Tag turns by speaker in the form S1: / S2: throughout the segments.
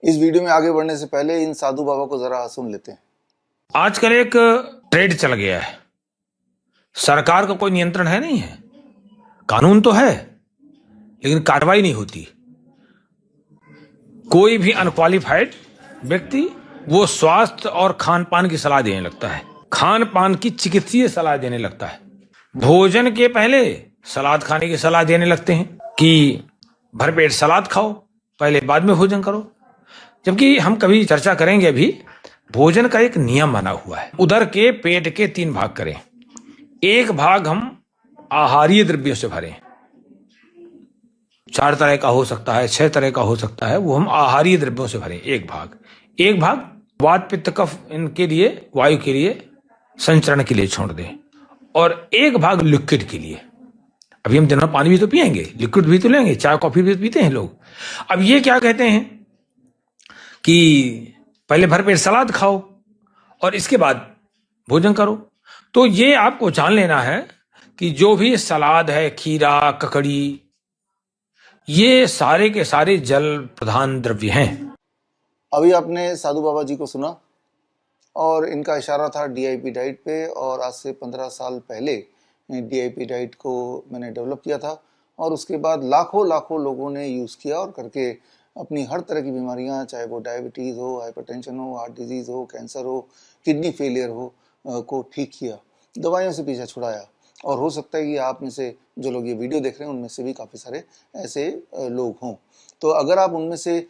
S1: इस वीडियो में आगे बढ़ने से पहले इन साधु बाबा को जरा सुन लेते हैं।
S2: आजकल एक ट्रेड चल गया है। सरकार का कोई नियंत्रण है नहीं है, कानून तो है लेकिन कार्रवाई नहीं होती। कोई भी अनक्वालिफाइड व्यक्ति वो स्वास्थ्य और खान पान की सलाह देने लगता है, खान पान की चिकित्सीय सलाह देने लगता है। भोजन के पहले सलाद खाने की सलाह देने लगते हैं कि भरपेट सलाद खाओ, पहले बाद में भोजन करो। जबकि हम कभी चर्चा करेंगे अभी, भोजन का एक नियम बना हुआ है। उदर के पेट के 3 भाग करें, एक भाग हम आहारीय द्रव्यों से भरें। 4 तरह का हो सकता है, 6 तरह का हो सकता है, वो हम आहारीय द्रव्यों से भरें। एक भाग वात पित्त कफ इनके लिए, वायु के लिए, संचरण के लिए छोड़ दें, और एक भाग लिक्विड के लिए। अभी हम दिन में पानी भी तो पिएंगे, लिक्विड भी तो लेंगे, चाय कॉफी भी तो पीते हैं लोग। अब ये क्या कहते हैं कि पहले भरपेट सलाद खाओ और इसके बाद भोजन करो। तो ये आपको जान लेना है कि जो भी सलाद है, खीरा, ककड़ी, ये सारे के सारे जल प्रधान द्रव्य हैं।
S1: अभी आपने साधु बाबा जी को सुना और इनका इशारा था डीआईपी डाइट पे, और आज से 15 साल पहले डीआईपी डाइट को मैंने डेवलप किया था और उसके बाद लाखों लाखों लोगों ने यूज़ किया और करके अपनी हर तरह की बीमारियां, चाहे वो डायबिटीज़ हो, हाइपरटेंशन हो, हार्ट डिजीज़ हो, कैंसर हो, किडनी फेलियर हो, को ठीक किया, दवाइयों से पीछा छुड़ाया। और हो सकता है कि आप में से जो लोग ये वीडियो देख रहे हैं उनमें से भी काफ़ी सारे ऐसे लोग हों। तो अगर आप उनमें से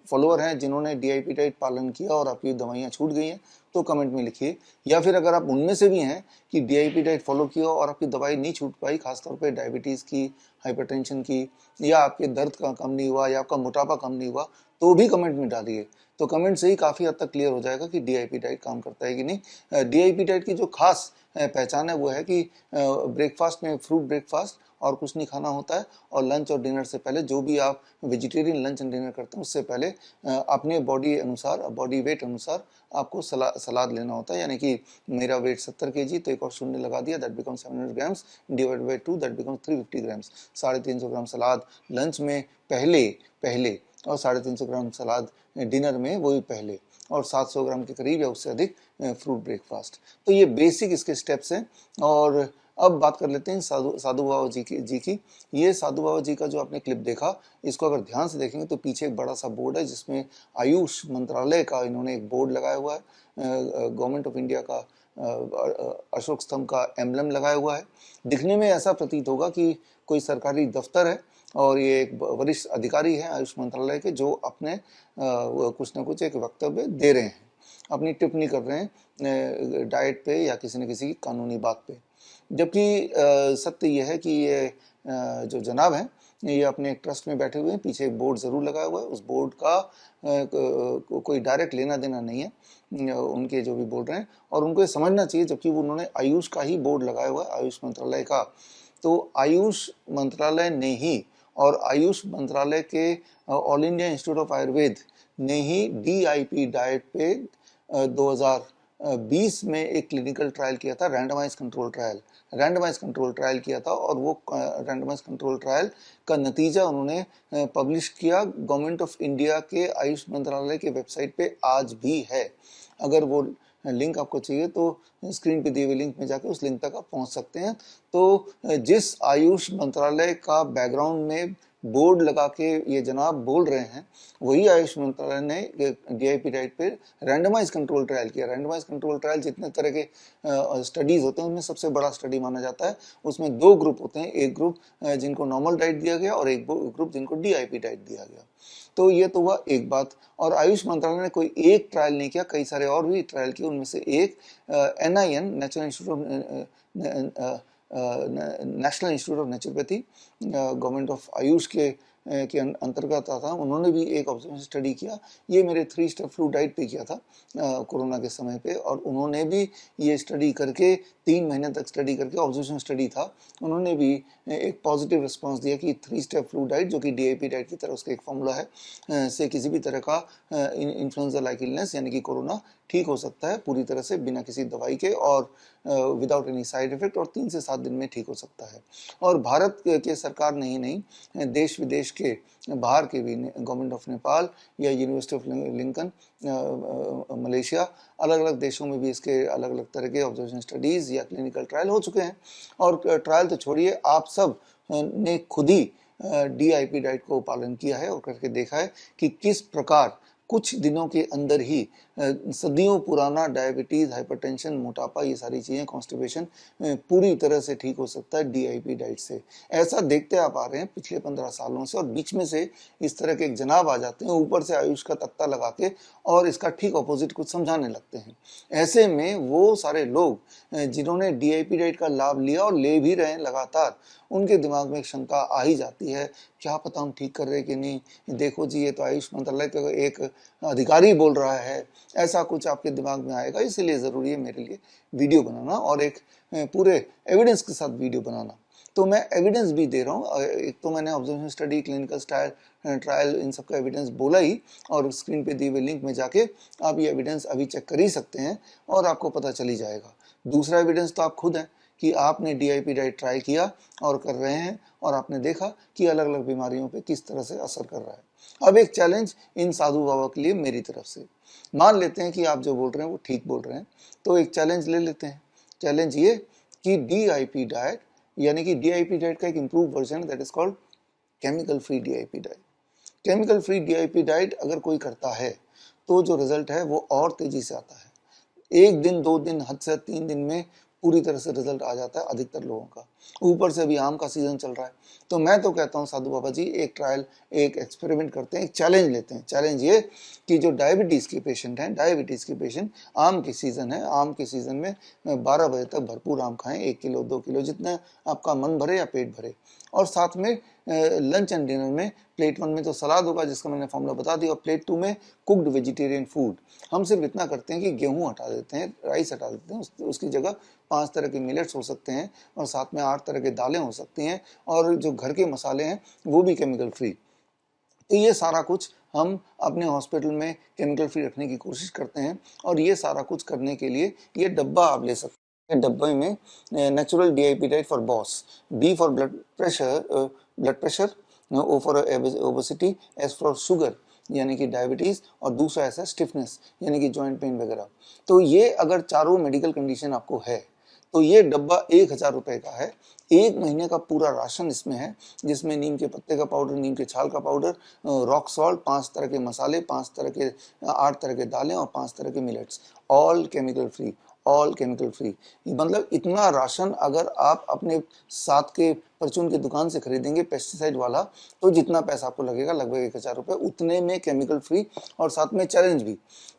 S1: फॉलोअर हैं जिन्होंने डीआईपी डाइट पालन किया और आपकी दवाइयाँ छूट गई हैं, तो कमेंट में लिखिए। या फिर अगर आप उनमें से भी हैं कि डीआईपी डाइट फॉलो किया और आपकी दवाई नहीं छूट पाई, खासतौर पे डायबिटीज़ की, हाइपरटेंशन की, या आपके दर्द का कम नहीं हुआ, या आपका मोटापा कम नहीं हुआ, तो भी कमेंट में डालिए। तो कमेंट से ही काफ़ी हद तक क्लियर हो जाएगा कि डीआईपी डाइट काम करता है कि नहीं। डीआईपी डाइट की जो खास पहचान है वो है कि ब्रेकफास्ट में फ्रूट ब्रेकफास्ट और कुछ नहीं खाना होता है, और लंच और डिनर से पहले जो भी आप वेजिटेरियन लंच एंड डिनर करते हैं उससे पहले अपने बॉडी अनुसार, बॉडी वेट अनुसार आपको सलाद लेना होता है। यानी कि मेरा वेट 70 kg, तो एक और शून्य लगा दिया, that become 700 grams divide by 2, that become 350 grams. 350 gram salad lunch में पहले और 350 ग्राम सलाद डिनर में वो भी पहले, और 700 ग्राम के करीब या उससे अधिक फ्रूट ब्रेकफास्ट। तो ये बेसिक इसके स्टेप्स हैं। और अब बात कर लेते हैं साधु बाबा जी की। ये साधु बाबा जी का जो आपने क्लिप देखा, इसको अगर ध्यान से देखेंगे तो पीछे एक बड़ा सा बोर्ड है जिसमें आयुष मंत्रालय का इन्होंने एक बोर्ड लगाया हुआ है, गवर्नमेंट ऑफ इंडिया का अशोक स्तंभ का एम्बलम लगाया हुआ है। दिखने में ऐसा प्रतीत होगा कि कोई सरकारी दफ्तर है और ये एक वरिष्ठ अधिकारी है आयुष मंत्रालय के, जो अपने कुछ ना कुछ एक वक्तव्य दे रहे हैं, अपनी टिप्पणी कर रहे हैं डाइट पे या किसी न किसी की कानूनी बात पे। जबकि सत्य यह है कि ये जो जनाब हैं ये अपने एक ट्रस्ट में बैठे हुए हैं, पीछे एक बोर्ड ज़रूर लगाया हुआ है। उस बोर्ड का कोई डायरेक्ट लेना देना नहीं है उनके जो भी बोल रहे हैं, और उनको ये समझना चाहिए, जबकि उन्होंने आयुष का ही बोर्ड लगाया हुआ है, आयुष मंत्रालय का। तो आयुष मंत्रालय ने ही और आयुष मंत्रालय के all India institute of Ayurveda ने ही डीआईपी डाइट पे 2020 में एक क्लिनिकल ट्रायल किया था, रैंडमाइज कंट्रोल ट्रायल किया था, और वो रैंडमाइज कंट्रोल ट्रायल का नतीजा उन्होंने पब्लिश किया गवर्नमेंट ऑफ इंडिया के आयुष मंत्रालय के वेबसाइट पे आज भी है। अगर वो लिंक आपको चाहिए तो स्क्रीन पे दिए हुए लिंक में जाके उस लिंक तक आप पहुंच सकते हैं। तो जिस आयुष मंत्रालय का बैकग्राउंड में बोर्ड लगा के ये जनाब बोल रहे हैं, वही आयुष मंत्रालय ने डीआईपी डाइट पे रैंडमाइज कंट्रोल ट्रायल किया। रैंडमाइज कंट्रोल ट्रायल जितने तरह के स्टडीज होते हैं उनमें सबसे बड़ा स्टडी माना जाता है। उसमें 2 ग्रुप होते हैं, एक ग्रुप जिनको नॉर्मल डाइट दिया गया और एक ग्रुप जिनको डीआईपी डाइट दिया गया। तो ये तो हुआ एक बात। और आयुष मंत्रालय ने कोई एक ट्रायल नहीं किया, कई सारे और भी ट्रायल किए। उनमें से एक NIN, national institute of naturopathy, government of Ayush के अंतर्गत आता था, उन्होंने भी एक ऑब्जर्वेशन स्टडी किया। ये मेरे 3 स्टेप फ्लू डाइट पे किया था कोरोना के समय पे, और उन्होंने भी ये स्टडी करके 3 महीने तक स्टडी करके, ऑब्जर्वेशन स्टडी था, उन्होंने भी एक पॉजिटिव रिस्पांस दिया कि 3 स्टेप फ्लू डाइट, जो कि डीआईपी डाइट की तरह उसका एक फॉर्मूला है, से किसी भी तरह का इन्फ्लुएंजा लाइक इलनेस यानी कि कोरोना ठीक हो सकता है पूरी तरह से बिना किसी दवाई के, और विदाउट एनी साइड इफेक्ट, और 3 से 7 दिन में ठीक हो सकता है। और भारत के सरकार नहीं देश विदेश देश के बाहर के भी, गवर्नमेंट ऑफ नेपाल या यूनिवर्सिटी ऑफ लिंकन मलेशिया, अलग अलग देशों में भी इसके अलग अलग तरह के ऑब्जर्वेशन स्टडीज़ या क्लिनिकल ट्रायल हो चुके हैं। और ट्रायल तो छोड़िए, आप सब ने खुद ही DIP डाइट को पालन किया है और करके देखा है कि किस प्रकार कुछ दिनों के अंदर ही सदियों पुराना डायबिटीज़, हाइपरटेंशन, मोटापा, ये सारी चीज़ें, कॉन्स्टिपेशन पूरी तरह से ठीक हो सकता है DIP डाइट से। ऐसा देखते आप आ रहे हैं पिछले 15 सालों से, और बीच में से इस तरह के एक जनाब आ जाते हैं ऊपर से आयुष का तख्ता लगा के और इसका ठीक ऑपोजिट कुछ समझाने लगते हैं। ऐसे में वो सारे लोग जिन्होंने DIP डाइट का लाभ लिया और ले भी रहे हैं लगातार, उनके दिमाग में एक शंका आ ही जाती है, क्या पता हम ठीक कर रहे कि नहीं, देखो जी ये तो आयुष मंत्रालय का एक अधिकारी बोल रहा है, ऐसा कुछ आपके दिमाग में आएगा। इसलिए ज़रूरी है मेरे लिए वीडियो बनाना और एक पूरे एविडेंस के साथ वीडियो बनाना। तो मैं एविडेंस भी दे रहा हूँ। एक तो मैंने ऑब्जर्वेशन स्टडी, क्लिनिकल ट्रायल, इन सब का एविडेंस बोला ही, और स्क्रीन पे दिए हुए लिंक में जाके आप ये एविडेंस अभी चेक कर ही सकते हैं और आपको पता चल ही जाएगा। दूसरा एविडेंस तो आप खुद हैं कि आपने DIP डाइट ट्राई किया और कर रहे हैं, और आपने देखा कि अलग अलग बीमारियों पे किस तरह से असर कर रहा है। अब एक चैलेंज इन साधु बाबा के लिए मेरी तरफ से, मान लेते हैं कि आप जो बोल रहे हैं वो ठीक बोल रहे हैं, तो एक चैलेंज ले लेते हैं। चैलेंज ये कि DIP डाइट, यानी कि DIP डाइट का एक improve version, that is called chemical free DIP diet. Chemical free DIP diet अगर कोई करता है तो जो रिजल्ट है वो और तेजी से आता है। 1 दिन 2 दिन, हद से 3 दिन में पूरी तरह से रिजल्ट आ जाता है अधिकतर लोगों का। ऊपर से अभी आम का सीजन चल रहा है, तो मैं तो कहता हूँ साधु बाबा जी, एक ट्रायल, एक एक्सपेरिमेंट करते हैं, एक चैलेंज लेते हैं। चैलेंज ये कि जो डायबिटीज़ के पेशेंट हैं, डायबिटीज़ के पेशेंट, आम के सीज़न है, आम के सीज़न में 12 बजे तक भरपूर आम खाएं, 1 किलो 2 किलो, जितना आपका मन भरे या पेट भरे, और साथ में लंच एंड डिनर में प्लेट 1 में तो सलाद होगा जिसका मैंने फॉर्मूला बता दिया, और प्लेट 2 में कुक्ड वेजिटेरियन फूड। हम सिर्फ इतना करते हैं कि गेहूं हटा देते हैं, राइस हटा देते हैं, उसकी जगह 5 तरह के मिलेट्स हो सकते हैं, और साथ में 8 तरह के दालें हो सकती हैं, और जो घर के मसाले हैं वो भी केमिकल फ्री। तो ये सारा कुछ हम अपने हॉस्पिटल में केमिकल फ्री रखने की कोशिश करते हैं, और ये सारा कुछ करने के लिए ये डब्बा आप ले सकते हैं। डब्बे में natural DIP diet for boss, B for blood pressure, O for obesity, S for sugar यानी कि डायबिटीज़, और दूसरा ऐसा स्टिफनेस यानी कि जॉइंट पेन वगैरह। तो ये अगर चारों मेडिकल कंडीशन आपको है तो ये डब्बा 1000 रुपये का है। 1 महीने का पूरा राशन इसमें है, जिसमें नीम के पत्ते का पाउडर, नीम के छाल का पाउडर, रॉक सॉल्ट, 5 तरह के मसाले, 8 तरह के दालें और 5 तरह के millets, all chemical free, all chemical free. मतलब इतना राशन अगर आप अपने साथ के परचून की दुकान से खरीदेंगे पेस्टिसाइड वाला, तो जितना पैसा आपको लगेगा लगभग 1000 रुपये, उतने में केमिकल फ्री। और साथ में चैलेंज भी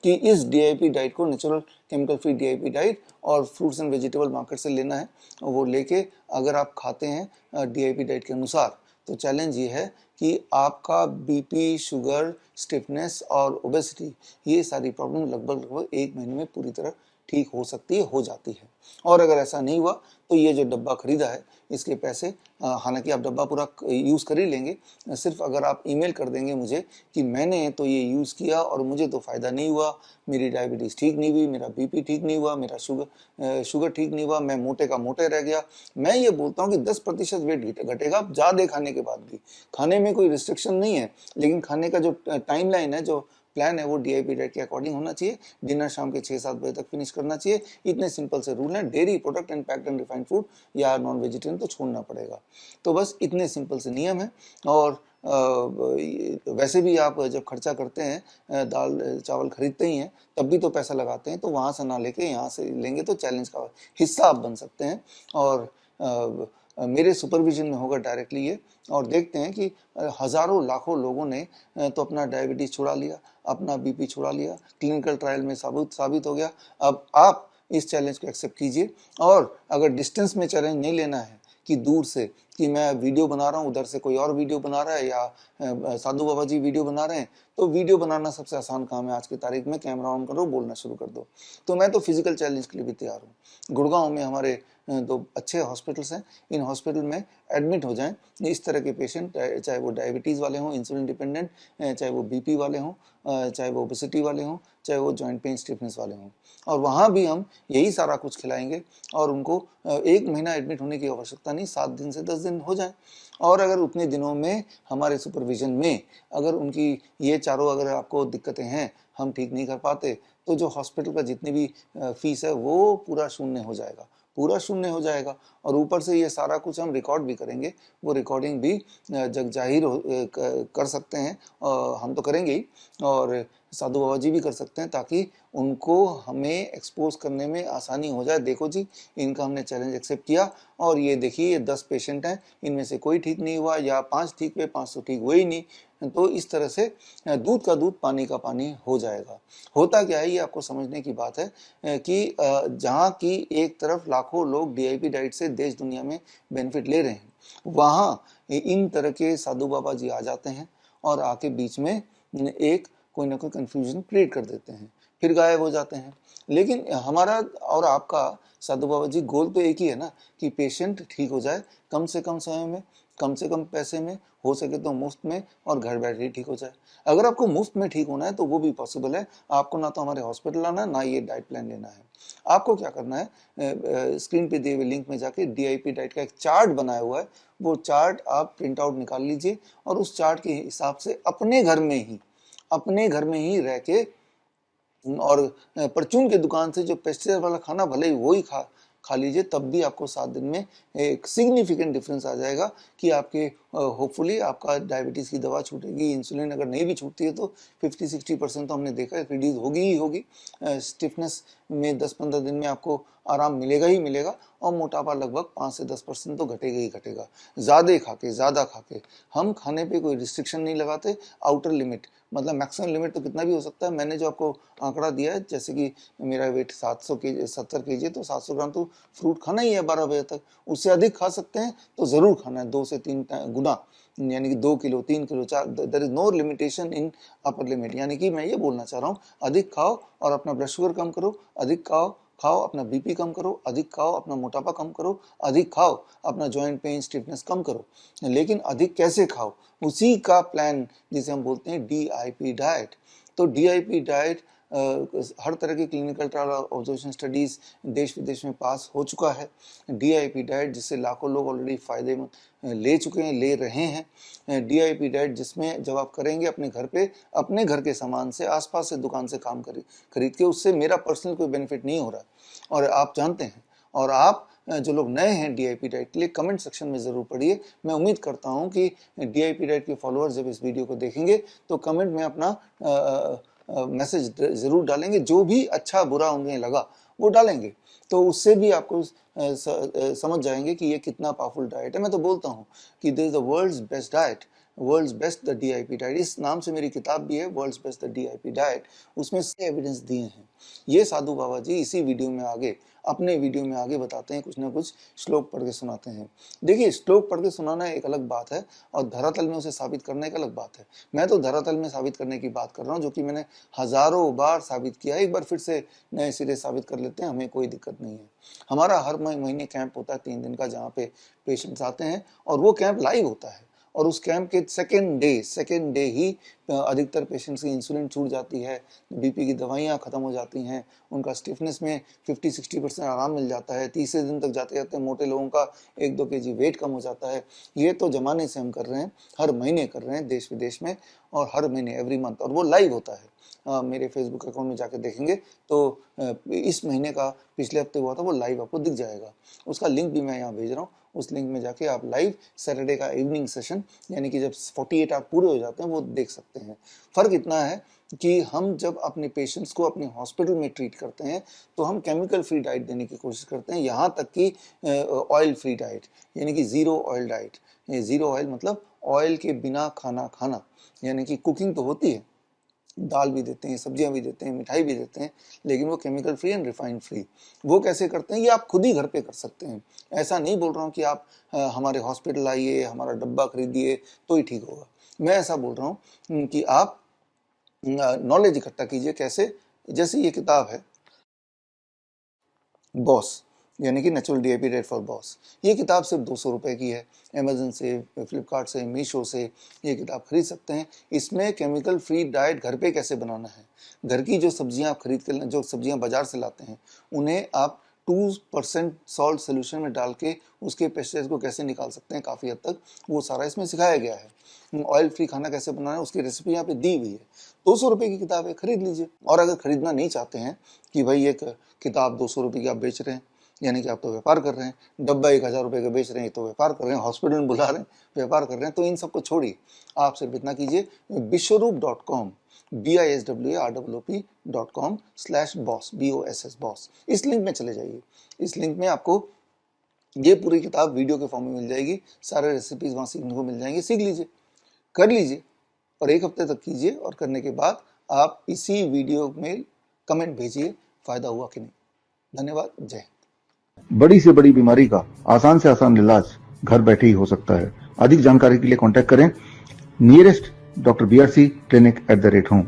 S1: कि इस DIP डाइट को, natural chemical free DIP diet, और फ्रूट्स एंड वेजिटेबल मार्केट से लेना है, वो लेके अगर आप खाते हैं DIP डाइट के अनुसार, तो चैलेंज ये है कि आपका BP, शुगर, स्टिफनेस और ओबेसिटी, ये सारी प्रॉब्लम लगभग 1 महीने में पूरी तरह ठीक हो सकती है, हो जाती है। और अगर ऐसा नहीं हुआ तो ये जो डब्बा खरीदा है इसके पैसे, हालांकि आप डब्बा पूरा यूज़ कर ही लेंगे, सिर्फ अगर आप ईमेल कर देंगे मुझे कि मैंने तो ये यूज़ किया और मुझे तो फ़ायदा नहीं हुआ, मेरी डायबिटीज़ ठीक नहीं हुई, मेरा BP ठीक नहीं हुआ, मेरा शुगर ठीक नहीं हुआ, मैं मोटे का मोटे रह गया। मैं ये बोलता हूँ कि 10% वेट घटेगा ज़्यादा खाने के बाद भी। खाने में कोई रिस्ट्रिक्शन नहीं है, लेकिन खाने का जो टाइम लाइन है, जो प्लान है, वो DIP डाइट के अकॉर्डिंग होना चाहिए। डिनर शाम के 6-7 बजे तक फिनिश करना चाहिए। इतने सिंपल से रूल हैं। Dairy product and packed and refined food या नॉन वेजिटेरियन तो छोड़ना पड़ेगा। तो बस इतने सिंपल से नियम है। और वैसे भी आप जब खर्चा करते हैं, दाल चावल खरीदते ही हैं, तब भी तो पैसा लगाते हैं, तो वहाँ से ना लेके यहाँ से लेंगे तो चैलेंज का हिस्सा आप बन सकते हैं। और मेरे सुपरविजन में होगा डायरेक्टली ये, और देखते हैं कि हज़ारों लाखों लोगों ने तो अपना डायबिटीज़ छुड़ा लिया, अपना BP छुड़ा लिया, क्लिनिकल ट्रायल में साबित हो गया। अब आप इस चैलेंज को एक्सेप्ट कीजिए, और अगर डिस्टेंस में चैलेंज नहीं लेना है कि दूर से कि मैं वीडियो बना रहा हूँ, उधर से कोई और वीडियो बना रहा है, या साधु बाबा जी वीडियो बना रहे हैं, तो वीडियो बनाना सबसे आसान काम है आज की तारीख में। कैमरा ऑन करो, बोलना शुरू कर दो। तो मैं तो फिजिकल चैलेंज के लिए भी तैयार हूँ। गुड़गांव में हमारे तो अच्छे हॉस्पिटल्स हैं, इन हॉस्पिटल में एडमिट हो जाएं इस तरह के पेशेंट, चाहे वो डायबिटीज़ वाले हों, इंसुलिन डिपेंडेंट, चाहे वो बीपी वाले हों, चाहे वो ओबेसिटी वाले हों, चाहे वो जॉइंट पेन स्टिफनेस वाले हों। और वहाँ भी हम यही सारा कुछ खिलाएंगे और उनको 1 महीना एडमिट होने की आवश्यकता नहीं, 7 दिन से 10 दिन हो जाए। और अगर उतने दिनों में हमारे सुपरविजन में अगर उनकी ये चारों अगर आपको दिक्कतें हैं, हम ठीक नहीं कर पाते, तो जो हॉस्पिटल का जितनी भी फीस है वो पूरा शून्य हो जाएगा, पूरा शून्य हो जाएगा। और ऊपर से ये सारा कुछ हम रिकॉर्ड भी करेंगे, वो रिकॉर्डिंग भी जग जाहिर कर सकते हैं, हम तो करेंगे ही, और साधु बाबा जी भी कर सकते हैं, ताकि उनको हमें एक्सपोज करने में आसानी हो जाए। देखो जी, इनका हमने चैलेंज एक्सेप्ट किया और ये देखिए ये 10 पेशेंट हैं, इनमें से कोई ठीक नहीं हुआ, या 5 ठीक हुए, 5 तो ठीक हुए ही नहीं। तो इस तरह से दूध का दूध पानी का पानी हो जाएगा। होता क्या है, ये आपको समझने की बात है कि जहाँ की एक तरफ लाखों लोग डीआईपी डाइट से देश दुनिया में बेनिफिट ले रहे हैं, वहाँ इन तरह के साधु बाबा जी आ जाते हैं और आके बीच में एक कोई ना कोई कंफ्यूजन क्रिएट कर देते हैं, फिर गायब हो जाते हैं। लेकिन हमारा और आपका साधु बाबा जी गोल तो एक ही है ना, कि पेशेंट ठीक हो जाए कम से कम समय में, कम से कम पैसे में, हो सके तो मुफ्त में, और घर बैठे ही ठीक हो जाए। अगर आपको मुफ्त में ठीक होना है तो वो भी पॉसिबल है, आपको ना तो हमारे हॉस्पिटल आना है, ना ये डाइट प्लान लेना है। आपको क्या करना है, स्क्रीन पे दिए हुए लिंक में जाके डीआईपी डाइट का एक चार्ट बनाया हुआ है, वो चार्ट आप प्रिंट आउट निकाल लीजिए और उस चार्ट के हिसाब से अपने घर में ही रह के, और परचून की दुकान से जो पेस्टिसाइड वाला खाना भले ही वो ही खा लीजिए, तब भी आपको 7 दिन में एक सिग्निफिकेंट डिफरेंस आ जाएगा कि आपके होपफुली आपका डायबिटीज़ की दवा छूटेगी। इंसुलिन अगर नहीं भी छूटती है तो 50-60% तो हमने देखा है रिड्यूस होगी ही होगी। स्टिफनेस में 10-15 दिन में आपको आराम मिलेगा ही मिलेगा, और मोटापा लगभग 5 से 10% तो घटेगा ही घटेगा। ज़्यादा खा के हम खाने पे कोई रिस्ट्रिक्शन नहीं लगाते। आउटर लिमिट मतलब मैक्सिमम लिमिट तो कितना भी हो सकता है। मैंने जो आपको आंकड़ा दिया है, जैसे कि मेरा वेट 70 kg, तो 700 ग्राम तो फ्रूट खाना ही है 12 बजे तक। उससे अधिक खा सकते हैं तो ज़रूर खाना है, 2 से 3 गुना, यानी कि 2 kilo, 3 kilo, 4, there is no limitation in upper limit. यानी कि मैं ये बोलना चाह रहा हूँ, अधिक खाओ और अपना ब्लड शुगर कम करो, अधिक खाओ अपना बीपी कम करो, अधिक खाओ अपना मोटापा कम करो, अधिक खाओ अपना जॉइंट पेन स्टिफनेस कम करो। लेकिन अधिक कैसे खाओ, उसी का प्लान जिसे हम बोलते हैं डीआईपी डाइट। तो डीआईपी डाइट हर तरह की क्लिनिकल ट्रायल ऑब्जर्वेशन स्टडीज देश विदेश में पास हो चुका है। डीआईपी डाइट जिससे लाखों लोग ऑलरेडी फायदे ले चुके हैं, ले रहे हैं। डीआईपी डाइट जिसमें जब आप करेंगे अपने घर पे, अपने घर के सामान से, आसपास से दुकान से काम खरीद के, उससे मेरा पर्सनल कोई बेनिफिट नहीं हो रहा है और आप जानते हैं। और आप जो लोग नए हैं डीआईपी डाइट के लिए, कमेंट सेक्शन में ज़रूर पढ़िए। मैं उम्मीद करता हूं कि डीआईपी डाइट के फॉलोअर्स जब इस वीडियो को देखेंगे तो कमेंट में अपना मैसेज ज़रूर डालेंगे, जो भी अच्छा बुरा उन्हें लगा वो डालेंगे, तो उससे भी आपको समझ जाएंगे कि ये कितना पावरफुल डाइट है। मैं तो बोलता हूँ कि this is the world's best diet, world's best the DIP diet. इस नाम से मेरी किताब भी है, world's best the DIP diet. उसमें से एविडेंस दिए हैं। ये साधु बाबा जी इसी वीडियो में आगे, अपने वीडियो में आगे बताते हैं, कुछ ना कुछ श्लोक पढ़ के सुनाते हैं। देखिए, श्लोक पढ़ के सुनाना एक अलग बात है और धरातल में उसे साबित करना एक अलग बात है। मैं तो धरातल में साबित करने की बात कर रहा हूँ, जो कि मैंने हजारों बार साबित किया है। एक बार फिर से नए सिरे साबित कर लेते हैं, हमें कोई दिक्कत नहीं है। हमारा हर महीने कैंप होता है 3 दिन का, जहाँ पे पेशेंट्स आते हैं और वो कैंप लाइव होता है। और उस कैंप के सेकेंड डे ही अधिकतर पेशेंट्स की इंसुलिन छूट जाती है, बीपी की दवाइयाँ ख़त्म हो जाती हैं, उनका स्टिफनेस में 50-60% आराम मिल जाता है। तीसरे दिन तक जाते जाते मोटे लोगों का 1-2 kg वेट कम हो जाता है। ये तो ज़माने से हम कर रहे हैं, हर महीने कर रहे हैं देश विदेश में, और हर महीने एवरी मंथ, और वो लाइव होता है। मेरे फेसबुक अकाउंट में जाकर देखेंगे तो इस महीने का पिछले हफ्ते हुआ था, वो लाइव आपको दिख जाएगा। उसका लिंक भी मैं यहाँ भेज रहा हूँ। उस लिंक में जाके आप लाइव सैटरडे का इवनिंग सेशन, यानी कि जब 48 आवर पूरे हो जाते हैं, वो देख सकते हैं। फ़र्क इतना है कि हम जब अपने पेशेंट्स को अपने हॉस्पिटल में ट्रीट करते हैं तो हम केमिकल फ्री डाइट देने की कोशिश करते हैं, यहाँ तक कि ऑयल फ्री डाइट, यानी कि zero oil diet. Zero oil मतलब ऑयल के बिना खाना, यानी कि कुकिंग तो होती है, दाल भी देते हैं, सब्जियां भी देते हैं, मिठाई भी देते हैं, लेकिन वो chemical free and refined free. वो कैसे करते हैं, ये आप खुद ही घर पे कर सकते हैं। ऐसा नहीं बोल रहा हूँ कि आप हमारे हॉस्पिटल आइए, हमारा डब्बा खरीदिए तो ही ठीक होगा। मैं ऐसा बोल रहा हूँ कि आप नॉलेज इकट्ठा कीजिए। कैसे? जैसे ये किताब है बॉस, यानी कि natural DIP diet for boss. ये किताब सिर्फ 200 रुपये की है। अमेजन से, फ्लिपकार्ट से, मीशो से ये किताब खरीद सकते हैं। इसमें केमिकल फ्री डाइट घर पे कैसे बनाना है, घर की जो सब्जियां आप खरीद के, जो सब्जियां बाजार से लाते हैं, उन्हें आप 2% सॉल्ट सोल्यूशन में डाल के उसके पेस्टिसाइड को कैसे निकाल सकते हैं, काफ़ी हद तक वो सारा इसमें सिखाया गया है। ऑयल फ्री खाना कैसे बनाना है उसकी रेसिपी यहाँ पे दी हुई है। 200 रुपये की किताब है, खरीद लीजिए। और अगर खरीदना नहीं चाहते हैं कि भाई एक किताब 200 रुपये की आप बेच रहे हैं, यानी कि आप तो व्यापार कर रहे हैं, डब्बा 1000 रुपये का बेच रहे हैं, तो व्यापार कर रहे हैं, हॉस्पिटल में बुला रहे हैं, व्यापार कर रहे हैं, तो इन सबको छोड़िए। आप सिर्फ इतना कीजिए, biswaroop.com biswaroop.com/boss BOSS इस लिंक में चले जाइए। इस लिंक में आपको ये पूरी किताब वीडियो के फॉर्म में मिल जाएगी, सारे रेसिपीज वहाँ सीखने को मिल जाएंगे। सीख लीजिए, कर लीजिए और 1 हफ्ते तक कीजिए, और करने के बाद आप इसी वीडियो में कमेंट भेजिए फ़ायदा हुआ कि नहीं। धन्यवाद, जय हिंद।
S3: बड़ी से बड़ी बीमारी का आसान से आसान इलाज घर बैठे ही हो सकता है। अधिक जानकारी के लिए कांटेक्ट करें नियरेस्ट डॉक्टर BRC clinic@home।